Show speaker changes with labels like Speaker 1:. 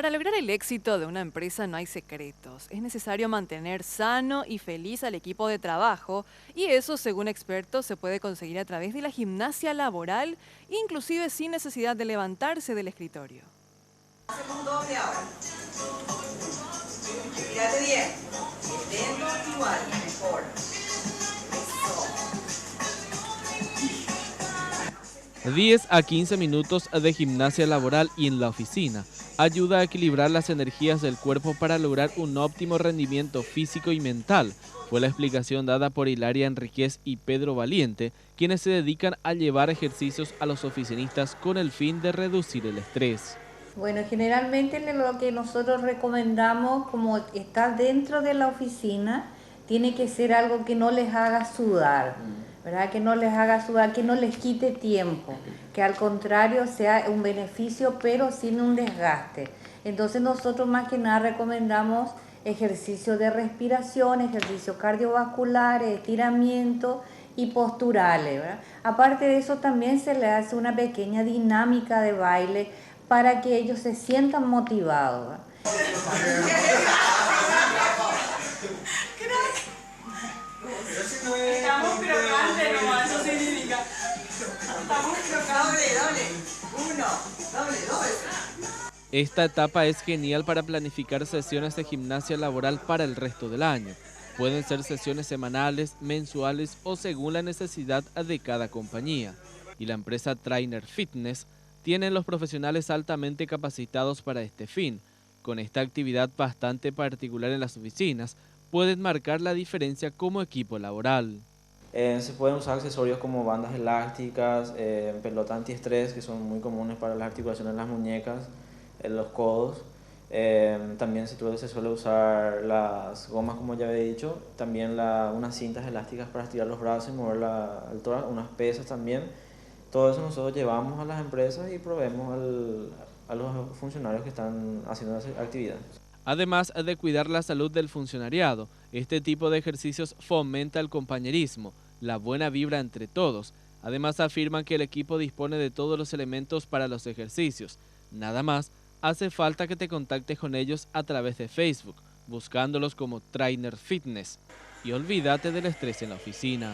Speaker 1: Para lograr el éxito de una empresa no hay secretos. Es necesario mantener sano y feliz al equipo de trabajo y eso, según expertos, se puede conseguir a través de la gimnasia laboral, inclusive sin necesidad de levantarse del escritorio.
Speaker 2: Hacemos un doble ahora. Mírate bien. Lento igual, mejor. Eso.
Speaker 3: 10 a 15 minutos de gimnasia laboral y en la oficina ayuda a equilibrar las energías del cuerpo para lograr un óptimo rendimiento físico y mental. Fue la explicación dada por Hilaria Enríquez y Pedro Valiente, quienes se dedican a llevar ejercicios a los oficinistas con el fin de reducir el estrés.
Speaker 4: Bueno, generalmente lo que nosotros recomendamos, como está dentro de la oficina, tiene que ser algo que no les haga sudar, ¿verdad? Que no les haga sudar, que no les quite tiempo, que al contrario sea un beneficio pero sin un desgaste. Entonces nosotros más que nada recomendamos ejercicio de respiración, ejercicio cardiovasculares, estiramiento y posturales, ¿verdad? Aparte de eso también se le hace una pequeña dinámica de baile para que ellos se sientan motivados, ¿verdad?
Speaker 2: Estamos crocantes nomás, eso significa. Estamos crocantes. Doble. Uno. Doble.
Speaker 3: Esta etapa es genial para planificar sesiones de gimnasia laboral para el resto del año. Pueden ser sesiones semanales, mensuales o según la necesidad de cada compañía. Y la empresa Trainer Fitness tiene los profesionales altamente capacitados para este fin. Con esta actividad bastante particular en las oficinas, pueden marcar la diferencia como equipo laboral.
Speaker 5: Se pueden usar accesorios como bandas elásticas, pelota antiestrés, que son muy comunes para las articulaciones de las muñecas, los codos. También se suele usar las gomas, como ya había dicho, también unas cintas elásticas para estirar los brazos y mover el tórax, unas pesas también. Todo eso nosotros llevamos a las empresas y proveemos a los funcionarios que están haciendo esa actividad.
Speaker 3: Además de cuidar la salud del funcionariado, este tipo de ejercicios fomenta el compañerismo, la buena vibra entre todos. Además afirman que el equipo dispone de todos los elementos para los ejercicios. Nada más, hace falta que te contactes con ellos a través de Facebook, buscándolos como Trainer Fitness. Y olvídate del estrés en la oficina.